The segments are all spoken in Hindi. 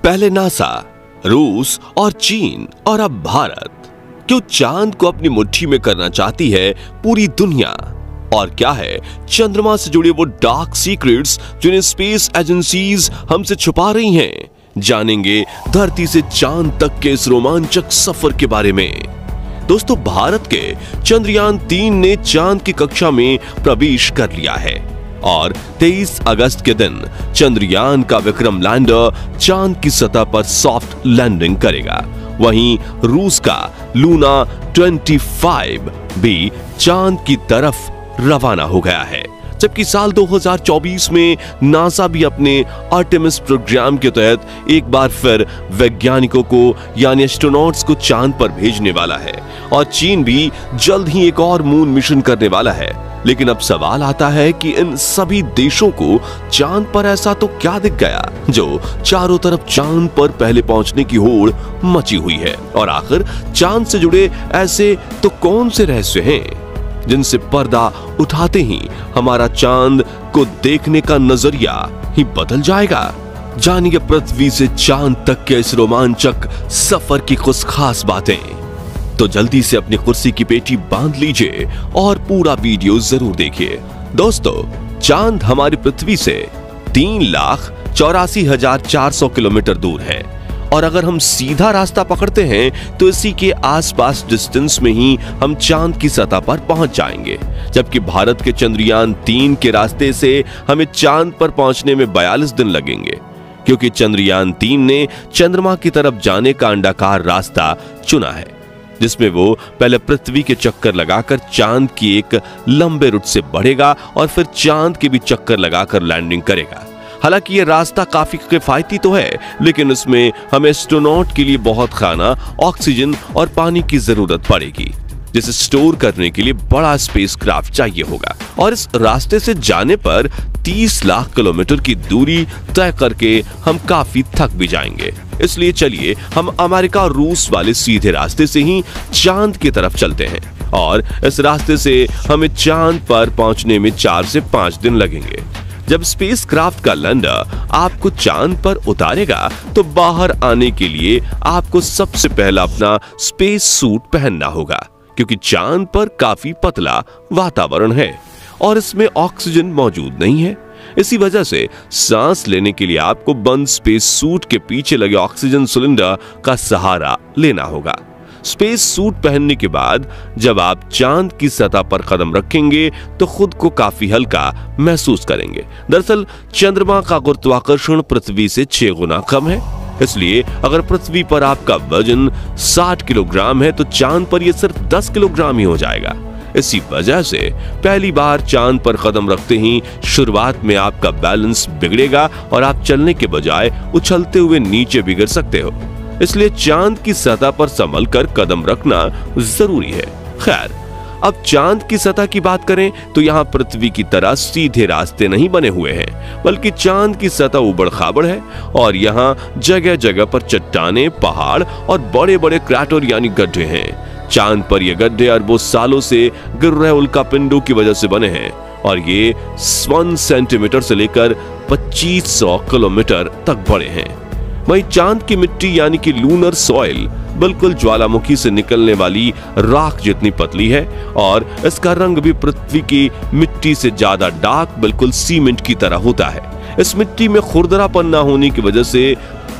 पहले नासा, रूस और चीन और अब भारत। क्यों चांद को अपनी मुट्ठी में करना चाहती है पूरी दुनिया? और क्या है चंद्रमा से जुड़े वो डार्क सीक्रेट्स जिन्हें स्पेस एजेंसीज हमसे छुपा रही हैं? जानेंगे धरती से चांद तक के इस रोमांचक सफर के बारे में। दोस्तों, भारत के चंद्रयान 3 ने चांद की कक्षा में प्रवेश कर लिया है और 23 अगस्त के दिन चंद्रयान का विक्रम लैंडर चांद की सतह पर सॉफ्ट लैंडिंग करेगा। वहीं रूस का लूना 25 भी चांद की तरफ रवाना हो गया है, जबकि साल 2024 में नासा भी अपने आर्टेमिस प्रोग्राम के तहत एक बार फिर वैज्ञानिकों को यानी एस्ट्रोनॉट्स को चांद पर भेजने वाला है और चीन भी जल्द ही एक और मून मिशन करने वाला है। लेकिन अब सवाल आता है कि इन सभी देशों को चांद पर ऐसा तो क्या दिख गया जो चारों तरफ चांद पर पहले पहुंचने की होड़ मची हुई है? और आखिर चांद से जुड़े ऐसे तो कौन से रहस्य हैं जिनसे पर्दा उठाते ही हमारा चांद को देखने का नजरिया ही बदल जाएगा? जानिए पृथ्वी से चांद तक के इस रोमांचक सफर की कुछ खास बातें। तो जल्दी से अपनी कुर्सी की पेटी बांध लीजिए और पूरा वीडियो जरूर देखिए। दोस्तों, चांद हमारी पृथ्वी से 3,84,400 किलोमीटर दूर है और अगर हम सीधा रास्ता पकड़ते हैं तो इसी के आसपास डिस्टेंस में ही हम चांद की सतह पर पहुंच जाएंगे। जबकि भारत के चंद्रयान 3 के रास्ते से हमें चांद पर पहुंचने में 42 दिन लगेंगे, क्योंकि चंद्रयान 3 ने चंद्रमा की तरफ जाने का अंडाकार रास्ता चुना है, जिसमें वो पहले पृथ्वी के चक्कर लगाकर चांद की एक लंबे रूट से बढ़ेगा और फिर चांद के भी चक्कर लगाकर लैंडिंग करेगा। हालांकि ये रास्ता काफी किफायती तो है, लेकिन इसमें हमें एस्ट्रोनॉट के लिए बहुत खाना, ऑक्सीजन और पानी की जरूरत पड़ेगी, जिसे स्टोर करने के लिए बड़ा स्पेसक्राफ्ट चाहिए होगा। और इस रास्ते से जाने पर 30 लाख किलोमीटर की दूरी तय करके हम काफी थक भी जाएंगे। इसलिए चलिए हम अमेरिका और रूस वाले सीधे रास्ते से ही चांद की तरफ चलते हैं और इस रास्ते से हमें चांद पर पहुंचने में 4 से 5 दिन लगेंगे। जब स्पेसक्राफ्ट का लैंडर आपको चांद पर उतारेगा तो बाहर आने के लिए आपको सबसे पहला अपना स्पेस सूट पहनना होगा, क्योंकि चांद पर काफी पतला वातावरण है और इसमें ऑक्सीजन मौजूद नहीं है। इसी वजह से सांस लेने के लिए आपको बंद स्पेस सूट के पीछे लगे ऑक्सीजन सिलेंडर का सहारा लेना होगा। स्पेस सूट पहनने के बाद जब आप चांद की सतह पर कदम रखेंगे तो खुद को काफी हल्का महसूस करेंगे। दरअसल चंद्रमा का गुरुत्वाकर्षण पृथ्वी से 6 गुना कम है, इसलिए अगर पृथ्वी पर आपका वजन 60 किलोग्राम है तो चांद पर यह सिर्फ 10 किलोग्राम ही हो जाएगा। इसी वजह से पहली बार चांद पर कदम रखते ही शुरुआत में आपका बैलेंस बिगड़ेगा और आप चलने के बजाय उछलते हुए नीचे भी गिर सकते हो। इसलिए चांद की सतह पर संभल कर कदम रखना जरूरी है। खैर, अब चांद की सतह की बात करें तो यहाँ पृथ्वी की तरह सीधे रास्ते नहीं बने हुए हैं, बल्कि चांद की सतह उबड़ खाबड़ है और यहाँ जगह जगह पर चट्टानें, पहाड़ और बड़े बड़े क्रैटर यानी गड्ढे हैं। चांद पर ये गड्ढे अरबों सालों से गिर रहे उल्कापिंडों की वजह से बने हैं और ये 1 सेंटीमीटर से लेकर 2500 किलोमीटर तक बड़े हैं। वहीं चांद की मिट्टी यानी कि लूनर सॉइल बिल्कुल ज्वालामुखी से निकलने वाली राख जितनी पतली है और इसका रंग भी पृथ्वी की मिट्टी से ज्यादा डार्क, बिल्कुल सीमेंट की तरह होता है। इस मिट्टी में खुरदरापन न होने की वजह से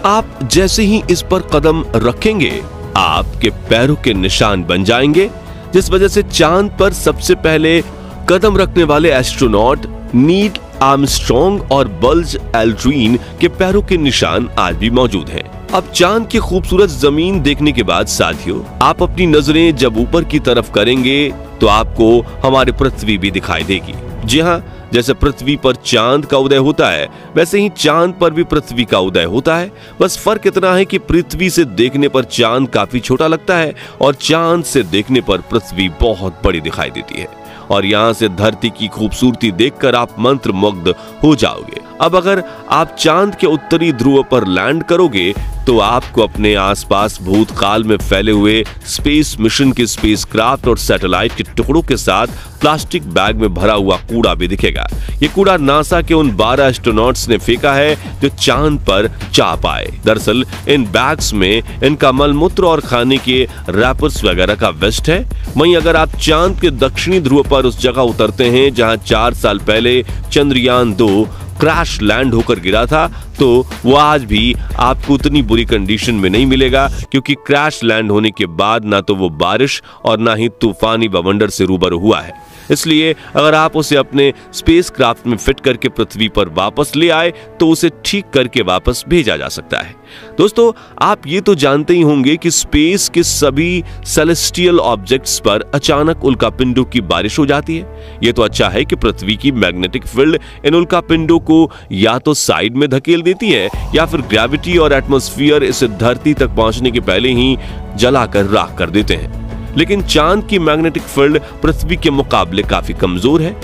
आप जैसे ही इस पर कदम रखेंगे आपके पैरों के निशान बन जाएंगे, जिस वजह से चांद पर सबसे पहले कदम रखने वाले एस्ट्रोनॉट नील आर्मस्ट्रॉन्ग और बल्ज एल्ड्रिन के पैरों के निशान आज भी मौजूद हैं। अब चांद की खूबसूरत जमीन देखने के बाद साथियों, आप अपनी नजरें जब ऊपर की तरफ करेंगे तो आपको हमारी पृथ्वी भी दिखाई देगी। जी हाँ, जैसे पृथ्वी पर चांद का उदय होता है वैसे ही चांद पर भी पृथ्वी का उदय होता है। बस फर्क इतना है कि पृथ्वी से देखने पर चांद काफी छोटा लगता है और चांद से देखने पर पृथ्वी बहुत बड़ी दिखाई देती है और यहाँ से धरती की खूबसूरती देखकर आप मंत्रमुग्ध हो जाओगे। अब अगर आप चांद के उत्तरी ध्रुव पर लैंड करोगे तो आपको अपने आसपास भूतकाल में फैले हुए स्पेस मिशन के स्पेसक्राफ्ट और सैटेलाइट के टुकड़ों के साथ प्लास्टिक बैग में भरा हुआ कूड़ा भी दिखेगा। ये कूड़ा नासा के उन 12 एस्ट्रोनॉट्स ने फेंका है जो चांद पर जा पाए। दरअसल इन बैग्स में इनका मलमूत्र और खाने के रैपर्स वगैरह का वेस्ट है। वहीं अगर आप चांद के दक्षिणी ध्रुव पर उस जगह उतरते हैं जहां 4 साल पहले चंद्रयान 2 क्रैश लैंड होकर गिरा था, तो वो आज भी आपको उतनी बुरी कंडीशन में नहीं मिलेगा, क्योंकि क्रैश लैंड होने के बाद ना तो वो बारिश और ना ही तूफानी बवंडर से रूबरू हुआ है। इसलिए अगर आप उसे अपने स्पेसक्राफ्ट में फिट करके पृथ्वी पर वापस ले आए तो उसे ठीक करके वापस भेजा जा सकता है। दोस्तों, आप ये तो जानते ही होंगे कि स्पेस के सभी सेलेस्टियल ऑब्जेक्ट्स पर अचानक उल्कापिंडों की बारिश हो जाती है। ये तो अच्छा है कि पृथ्वी की मैग्नेटिक फील्ड इन उल्कापिंडों को या तो साइड में धकेल देती है या फिर ग्रेविटी और एटमॉस्फेयर इसे धरती तक पहुंचने के पहले ही जलाकर राख कर देते हैं। लेकिन चांद की मैग्नेटिक फील्ड पृथ्वी के मुकाबले काफी कमजोर है।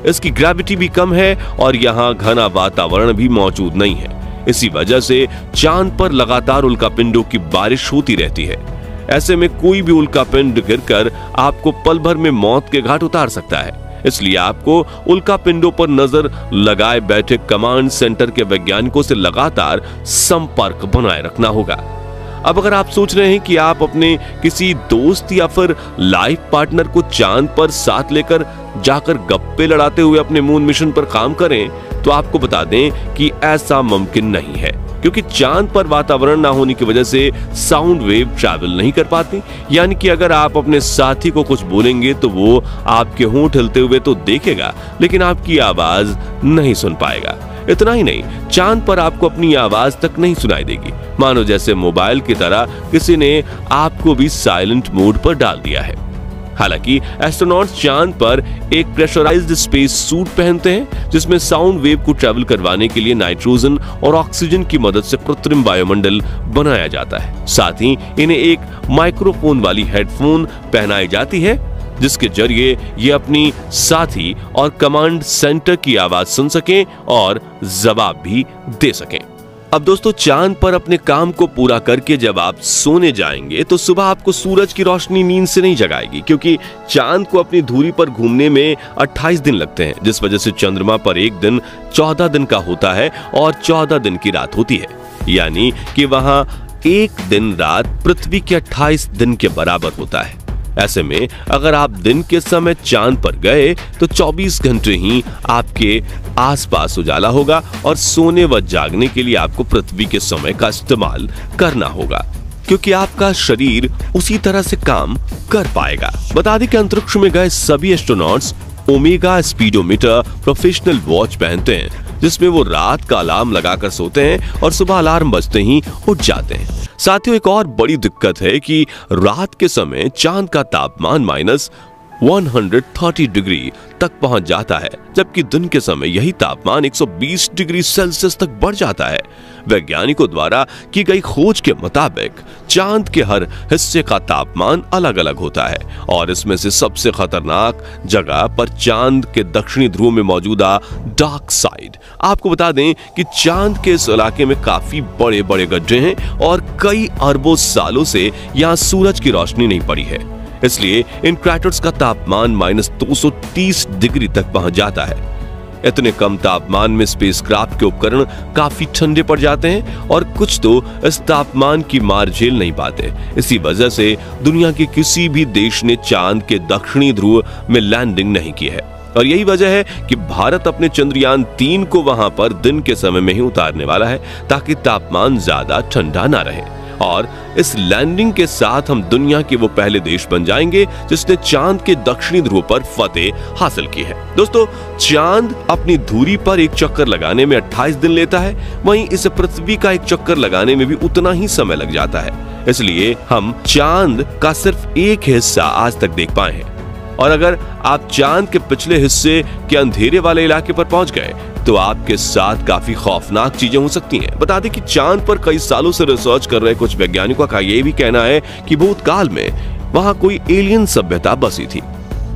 इसकी ग्रेविटी भी कम है और यहाँ घना वातावरण भी मौजूद नहीं है। इसी वजह से चांद पर लगातार उल्कापिंडों की बारिश होती रहती है। ऐसे में कोई भी उल्कापिंड गिरकर आपको पल भर में मौत के घाट उतार सकता है। इसलिए आपको उल्कापिंडों पर नजर लगाए बैठे कमांड सेंटर के वैज्ञानिकों से लगातार संपर्क बनाए रखना होगा। अब अगर आप सोच रहे हैं कि आप अपने किसी दोस्त या फिर लाइफ पार्टनर को चांद पर साथ लेकर जाकर गप्पे लड़ाते हुए अपने मून मिशन पर काम करें, तो आपको बता दें कि ऐसा मुमकिन नहीं है, क्योंकि चांद पर वातावरण ना होने की वजह से साउंड वेव ट्रैवल नहीं कर पाती। यानी कि अगर आप अपने साथी को कुछ बोलेंगे तो वो आपके होंठ हिलते हुए तो देखेगा, लेकिन आपकी आवाज नहीं सुन पाएगा। इतना ही नहीं, चांद पर आपको अपनी आवाज तक नहीं सुनाई देगी, मानो जैसे मोबाइल की तरह किसी ने आपको भी साइलेंट मोड पर डाल दिया है। हालांकि एस्ट्रोनॉट्स चांद पर एक प्रेशराइज्ड स्पेस सूट पहनते हैं, जिसमें साउंड वेव को ट्रैवल करवाने के लिए नाइट्रोजन और ऑक्सीजन की मदद से कृत्रिम वायुमंडल बनाया जाता है। साथ ही इन्हें एक माइक्रोफोन वाली हेडफोन पहनाई जाती है, जिसके जरिए ये अपनी साथी और कमांड सेंटर की आवाज सुन सकें और जवाब भी दे सकें। अब दोस्तों, चांद पर अपने काम को पूरा करके जब आप सोने जाएंगे तो सुबह आपको सूरज की रोशनी नींद से नहीं जगाएगी, क्योंकि चांद को अपनी धुरी पर घूमने में 28 दिन लगते हैं, जिस वजह से चंद्रमा पर एक दिन 14 दिन का होता है और 14 दिन की रात होती है। यानी कि वहां एक दिन रात पृथ्वी के 28 दिन के बराबर होता है। ऐसे में अगर आप दिन के समय चांद पर गए तो 24 घंटे ही आपके आसपास उजाला होगा और सोने व जागने के लिए आपको पृथ्वी के समय का इस्तेमाल करना होगा, क्योंकि आपका शरीर उसी तरह से काम कर पाएगा। बता दें कि अंतरिक्ष में गए सभी astronauts omega speedometer professional watch पहनते हैं, जिसमें वो रात का अलार्म लगाकर सोते हैं और सुबह अलार्म बजते ही उठ जाते हैं। साथियों, एक और बड़ी दिक्कत है कि रात के समय चांद का तापमान -130 डिग्री तक पहुंच जाता है, जबकि दिन के समय यही तापमान 120 डिग्री सेल्सियस तक बढ़ जाता है। वैज्ञानिकों द्वारा की गई खोज के मुताबिक चांद के हर हिस्से का तापमान अलग अलग होता है और इसमें से सबसे खतरनाक जगह पर चांद के दक्षिणी ध्रुव में मौजूदा डार्क साइड। आपको बता दें कि चांद के इस इलाके में काफी बड़े बड़े गड्ढे हैं और कई अरबों सालों से यहाँ सूरज की रोशनी नहीं पड़ी है। इसलिए इन क्रैटर्स का तापमान -230 डिग्री तक पहुंच जाता है। इतने कम तापमान में स्पेसक्राफ्ट के उपकरण काफी ठंडे पड़ जाते हैं और कुछ तो इस तापमान की मार झेल नहीं पाते। इसी वजह से दुनिया के किसी भी देश ने चांद के दक्षिणी ध्रुव में लैंडिंग नहीं की है और यही वजह है कि भारत अपने चंद्रयान 3 को वहां पर दिन के समय में ही उतारने वाला है, ताकि तापमान ज्यादा ठंडा ना रहे। और इस लैंडिंग के साथ हम दुनिया के वो पहले देश बन जाएंगे जिसने चांद के दक्षिणी ध्रुव पर फतेह हासिल की है। दोस्तों, चांद अपनी धुरी पर एक चक्कर लगाने में 28 दिन लेता है, वहीं इसे पृथ्वी का एक चक्कर लगाने में भी उतना ही समय लग जाता है। इसलिए हम चांद का सिर्फ एक हिस्सा आज तक देख पाए हैं और अगर आप चांद के पिछले हिस्से के अंधेरे वाले इलाके पर पहुंच गए तो आपके साथ काफी खौफनाक चीजें हो सकती हैं। बता दें कि चांद पर कई सालों से रिसर्च कर रहे कुछ वैज्ञानिकों का यह भी कहना है कि भूतकाल में वहां कोई एलियन सभ्यता बसी थी।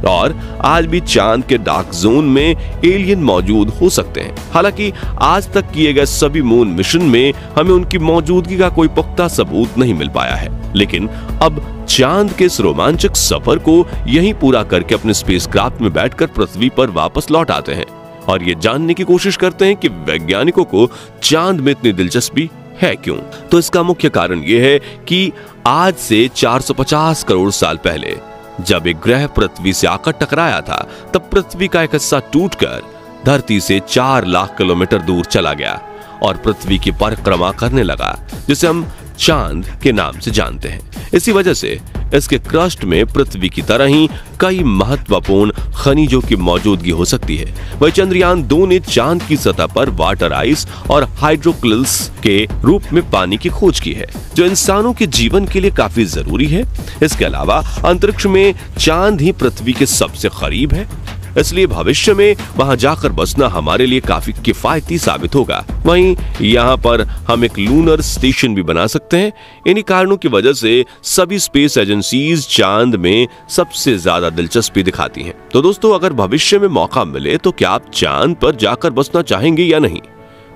और आज भी चांद के डार्क जोन में एलियन मौजूद हो सकते हैं। हालांकि आज तक किए गए सभी मून मिशन में हमें उनकी मौजूदगी का कोई पुख्ता सबूत नहीं मिल पाया है, लेकिन अब चांद के इस रोमांचक सफर को यहीं पूरा करके अपने स्पेसक्राफ्ट में बैठकर पृथ्वी पर वापस लौट आते हैं और ये जानने की कोशिश करते हैं कि वैज्ञानिकों को चांद में इतनी दिलचस्पी है क्यों। तो इसका मुख्य कारण ये है कि आज से 450 करोड़ साल पहले जब एक ग्रह पृथ्वी से आकर टकराया था, तब पृथ्वी का एक हिस्सा टूटकर धरती से 4 लाख किलोमीटर दूर चला गया और पृथ्वी की परिक्रमा करने लगा, जिसे हम चांद के नाम से जानते हैं। इसी वजह से इसके क्रस्ट में पृथ्वी की तरह ही कई महत्वपूर्ण खनिजों की मौजूदगी हो सकती है। वही चंद्रयान 2 ने चांद की सतह पर वाटर आइस और हाइड्रोक्लिल्स के रूप में पानी की खोज की है, जो इंसानों के जीवन के लिए काफी जरूरी है। इसके अलावा अंतरिक्ष में चांद ही पृथ्वी के सबसे करीब है, इसलिए भविष्य में वहां जाकर बसना हमारे लिए काफी किफायती साबित होगा। वहीं यहाँ पर हम एक लूनर स्टेशन भी बना सकते हैं। इन्हीं कारणों की वजह से सभी स्पेस एजेंसीज चांद में सबसे ज्यादा दिलचस्पी दिखाती हैं। तो दोस्तों, अगर भविष्य में मौका मिले तो क्या आप चांद पर जाकर बसना चाहेंगे या नहीं?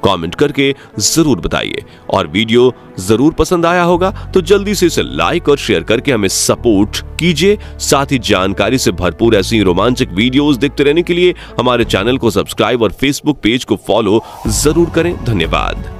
कमेंट करके जरूर बताइए। और वीडियो जरूर पसंद आया होगा तो जल्दी से इसे लाइक और शेयर करके हमें सपोर्ट कीजिए। साथ ही जानकारी से भरपूर ऐसी रोमांचक वीडियोस देखते रहने के लिए हमारे चैनल को सब्सक्राइब और फेसबुक पेज को फॉलो जरूर करें। धन्यवाद।